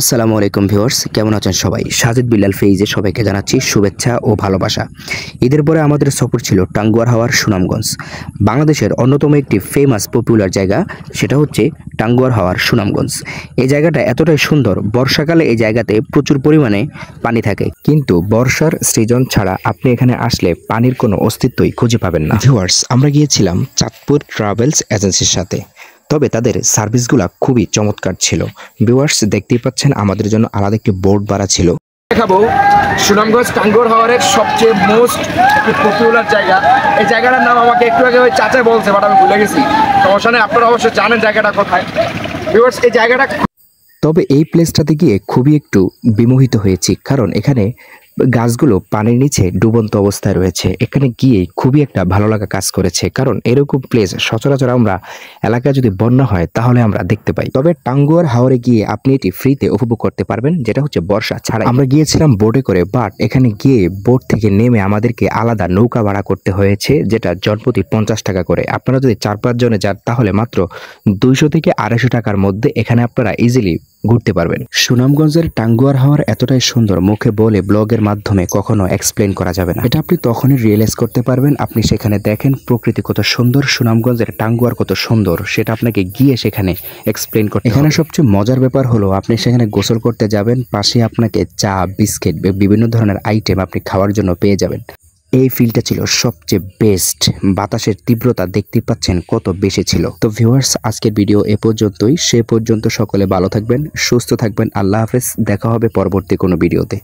আসসালামু আলাইকুম ভিউয়ার্স, কেমন আছেন সবাই? সাজিদ বিল্লাল পেজে সবাইকে জানাচ্ছি শুভেচ্ছা ও ভালোবাসা। ঈদের পরে আমাদের সফর ছিল টাঙ্গুয়ার হাওয়ার সুনামগঞ্জ। বাংলাদেশের অন্যতম একটি ফেমাস পপুলার জায়গা, সেটা হচ্ছে টাঙ্গুয়ার হাওয়ার সুনামগঞ্জ। এই জায়গাটা এতটাই সুন্দর, বর্ষাকালে এই জায়গাতে প্রচুর পরিমাণে পানি থাকে, কিন্তু বর্ষার সিজন ছাড়া আপনি এখানে আসলে পানির কোনো অস্তিত্বই খুঁজে পাবেন না। ভিউয়ার্স, আমরা গিয়েছিলাম চাঁদপুর ট্রাভেলস এজেন্সির সাথে, তবে তাদের সার্ভিসগুলা খুবই চমৎকার ছিল। ভিউয়ার্স, দেখতেই পাচ্ছেন আমাদের জন্য আলাদা একটি বোর্ড বাড়া ছিল। দেখাবো সুনামগঞ্জ টাঙ্গুয়ার হাওরের সবচেয়ে মোস্ট পপুলার জায়গা। এই জায়গাটার নাম আমাকে একটু আগে ওই চাচা বলছে, বাট আমি ভুলে গেছি। সমস্যা নেই, আপনারা অবশ্যই জানেন জায়গাটা কোথায়। ভিউয়ার্স, এই জায়গাটা তবে এই প্লেসটাতে গিয়ে খুবই একটু বিমোহিত হয়েছি, কারণ এখানে গাছগুলো পানির নিচে ডুবন্ত অবস্থায় রয়েছে। এখানে গিয়ে খুবই একটা ভালো লাগা কাজ করেছে, কারণ এরকম প্লেস সচরাচর আমরা এলাকায় যদি বন্যা হয় তাহলে আমরা দেখতে পাই। তবে টাঙ্গুয়ার হাওরে গিয়ে আপনি এটি ফ্রিতে উপভোগ করতে পারবেন, যেটা হচ্ছে বর্ষা ছাড়া। আমরা গিয়েছিলাম বোটে করে, বাট এখানে গিয়ে বোট থেকে নেমে আমাদেরকে আলাদা নৌকা ভাড়া করতে হয়েছে, যেটা জনপ্রতি 50 টাকা করে। আপনারা যদি 4-5 জনে যান তাহলে মাত্র 200 থেকে 250 টাকার মধ্যে এখানে আপনারা ইজিলি ঘুরতে পারবেন। সুনামগঞ্জের টাঙ্গুয়ার হাওর এতটাই সুন্দর, মুখে বলে ব্লগের মাধ্যমে কখনো এক্সপ্লেন করা যাবে না। এটা আপনি তখনই রিয়েলাইজ করতে পারবেন, আপনি সেখানে দেখেন প্রকৃতি কত সুন্দর, সুনামগঞ্জের টাঙ্গুয়ার কত সুন্দর, সেটা আপনাকে গিয়ে সেখানে এক্সপ্লেন করতে হবে। এখানে সবচেয়ে মজার ব্যাপার হলো, আপনি সেখানে গোসল করতে যাবেন, পাশে আপনাকে চা, বিস্কিট, বিভিন্ন ধরনের আইটেম আপনি খাওয়ার জন্য পেয়ে যাবেন। এই ফিলটা ছিল সবচেয়ে বেস্ট। বাতাসের তীব্রতা দেখতে পাচ্ছেন কত বেশি ছিল। তো ভিউয়ার্স, আজকের ভিডিও এ পর্যন্তই। সে পর্যন্ত সকলে ভালো থাকবেন, সুস্থ থাকবেন। আল্লাহ হাফেজ, দেখা হবে পরবর্তী কোনো ভিডিওতে।